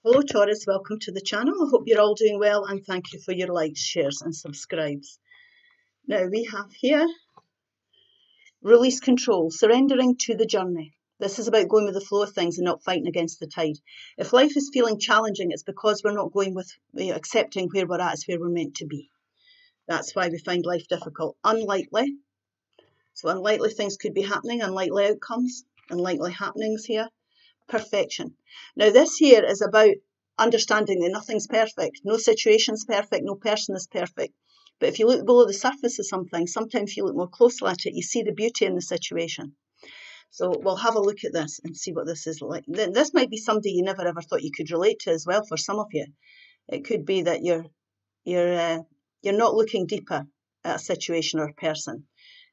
Hello Taurus, welcome to the channel. I hope you're all doing well and thank you for your likes, shares and subscribes. Now we have here release control, surrendering to the journey. This is about going with the flow of things and not fighting against the tide. If life is feeling challenging, it's because we're not going with accepting where we're at is where we're meant to be. That's why we find life difficult. Unlikely. So unlikely things could be happening, unlikely outcomes, unlikely happenings here. Perfection. Now this here is about understanding that nothing's perfect, no situation's perfect, no person is perfect. But if you look below the surface of something, sometimes if you look more closely at it, you see the beauty in the situation. So we'll have a look at this and see what this is like. This might be somebody you never ever thought you could relate to as well for some of you. It could be that you're not looking deeper at a situation or a person.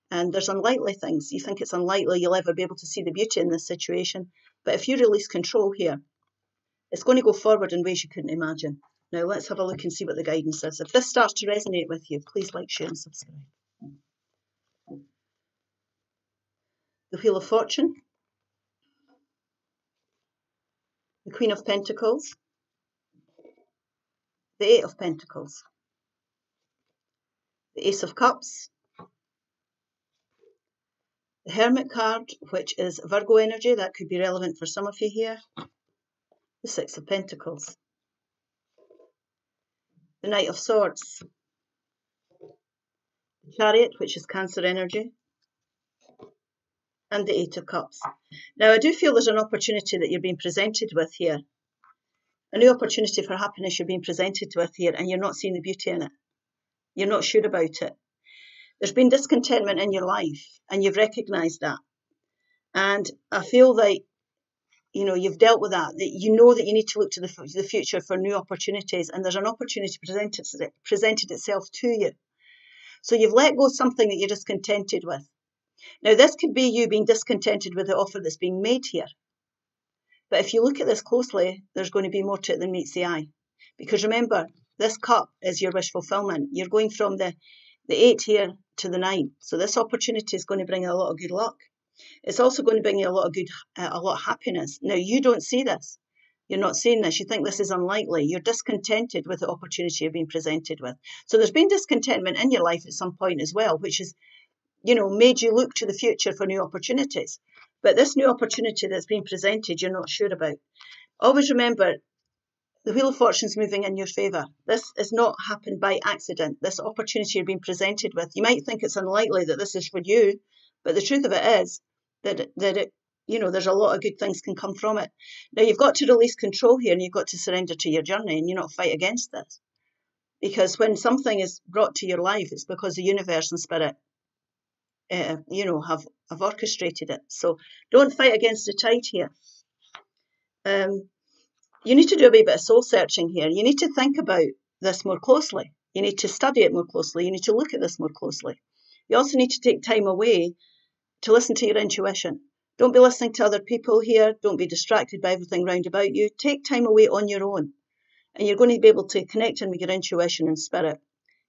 And there's unlikely things. You think it's unlikely you'll ever be able to see the beauty in this situation. But if you release control here, it's going to go forward in ways you couldn't imagine. Now let's have a look and see what the guidance is. If this starts to resonate with you, please like, share and subscribe. The Wheel of Fortune. The Queen of Pentacles. The Eight of Pentacles. The Ace of Cups. The Hermit card, which is Virgo energy, that could be relevant for some of you here. The Six of Pentacles. The Knight of Swords. The Chariot, which is Cancer energy. And the Eight of Cups. Now I do feel there's an opportunity that you're being presented with here. A new opportunity for happiness you're being presented with here and you're not seeing the beauty in it. You're not sure about it. There's been discontentment in your life and you've recognised that. And I feel like, you know, you've dealt with that you know that you need to look to the future for new opportunities and there's an opportunity presented itself to you. So you've let go of something that you're discontented with. Now this could be you being discontented with the offer that's being made here. But if you look at this closely, there's going to be more to it than meets the eye. Because remember, this cup is your wish fulfillment. You're going from the 8 here to the 9. So this opportunity is going to bring you a lot of good luck. It's also going to bring you a lot of happiness. Now you don't see this. You're not seeing this. You think this is unlikely. You're discontented with the opportunity you're being presented with. So there's been discontentment in your life at some point as well, which is, you know, made you look to the future for new opportunities. But this new opportunity that's been presented, you're not sure about. Always remember, the Wheel of Fortune is moving in your favour. This has not happened by accident. This opportunity you're being presented with, you might think it's unlikely that this is for you, but the truth of it is that it, you know, there's a lot of good things can come from it. Now you've got to release control here and you've got to surrender to your journey and you not fight against this. Because when something is brought to your life, it's because the universe and spirit you know, have orchestrated it. So don't fight against the tide here. You need to do a wee bit of soul searching here. You need to think about this more closely. You need to study it more closely. You need to look at this more closely. You also need to take time away to listen to your intuition. Don't be listening to other people here. Don't be distracted by everything round about you. Take time away on your own. And you're going to be able to connect in with your intuition and spirit.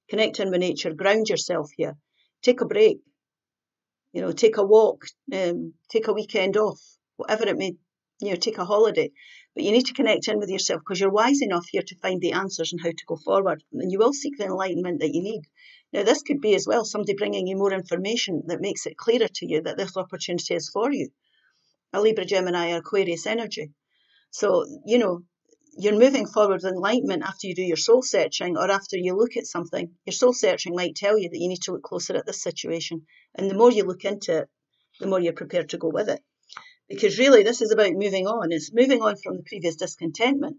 Connect in with nature. Ground yourself here. Take a break. You know, take a walk, take a weekend off, whatever it may, you know, take a holiday. But you need to connect in with yourself because you're wise enough here to find the answers and how to go forward. And you will seek the enlightenment that you need. Now, this could be as well somebody bringing you more information that makes it clearer to you that this opportunity is for you. A Libra, Gemini, or Aquarius energy. So, you know, you're moving forward with enlightenment after you do your soul searching or after you look at something. Your soul searching might tell you that you need to look closer at this situation. And the more you look into it, the more you're prepared to go with it. Because really, this is about moving on. It's moving on from the previous discontentment.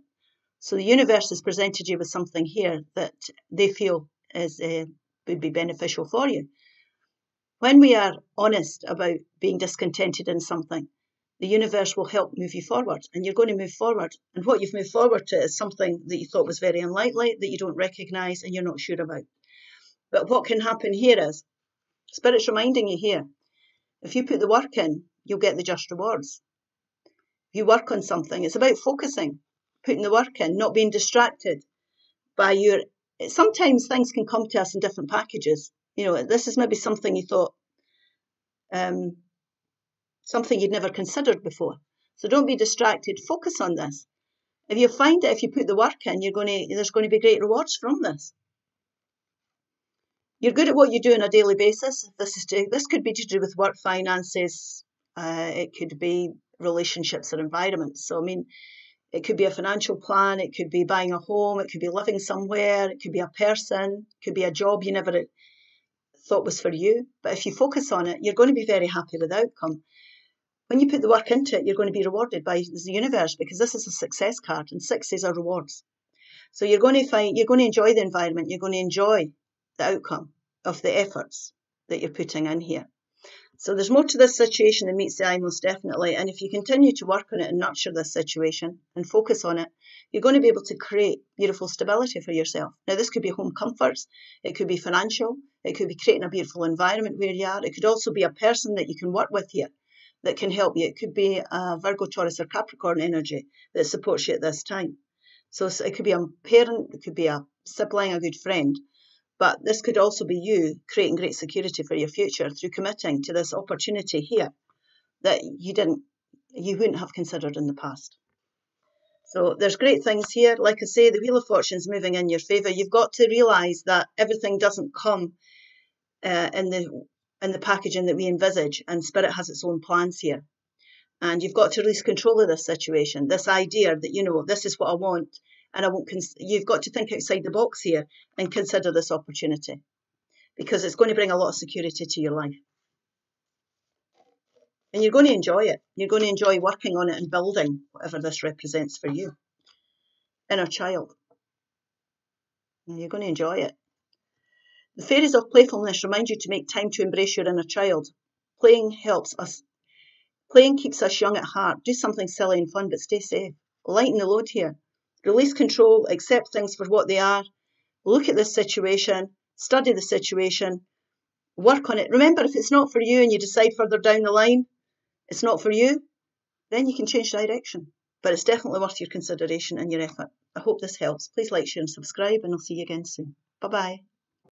So the universe has presented you with something here that they feel would be beneficial for you. When we are honest about being discontented in something, the universe will help move you forward and you're going to move forward. And what you've moved forward to is something that you thought was very unlikely, that you don't recognise and you're not sure about. But what can happen here is, Spirit's reminding you here, if you put the work in, you'll get the just rewards. If you work on something, it's about focusing, putting the work in, not being distracted by your... Sometimes things can come to us in different packages. You know, this is maybe something you thought... something you'd never considered before. So don't be distracted. Focus on this. If you find that if you put the work in, there's going to be great rewards from this. You're good at what you do on a daily basis. This could be to do with work, finances. It could be relationships or environments. So, I mean, it could be a financial plan. It could be buying a home. It could be living somewhere. It could be a person. It could be a job you never thought was for you. But if you focus on it, you're going to be very happy with the outcome. When you put the work into it, you're going to be rewarded by the universe, because this is a success card and sixes are rewards. So you're going to enjoy the environment. You're going to enjoy the outcome of the efforts that you're putting in here. So there's more to this situation than meets the eye, most definitely. And if you continue to work on it and nurture this situation and focus on it, you're going to be able to create beautiful stability for yourself. Now, this could be home comforts. It could be financial. It could be creating a beautiful environment where you are. It could also be a person that you can work with here that can help you. It could be a Virgo, Taurus or Capricorn energy that supports you at this time. So it could be a parent, it could be a sibling, a good friend. But this could also be you creating great security for your future through committing to this opportunity here that you wouldn't have considered in the past. So there's great things here. Like I say, the Wheel of Fortune is moving in your favour. You've got to realise that everything doesn't come in the packaging that we envisage, and Spirit has its own plans here. And you've got to release control of this situation, this idea that, this is what I want, and you've got to think outside the box here and consider this opportunity, because it's going to bring a lot of security to your life. And you're going to enjoy it. You're going to enjoy working on it and building whatever this represents for you. Inner child. And you're going to enjoy it. The fairies of playfulness remind you to make time to embrace your inner child. Playing keeps us young at heart. Do something silly and fun, but stay safe. Lighten the load here. Release control, accept things for what they are. Look at this situation, study the situation, work on it. Remember, if it's not for you and you decide further down the line it's not for you, then you can change direction. But it's definitely worth your consideration and your effort. I hope this helps. Please like, share and subscribe, and I'll see you again soon. Bye-bye.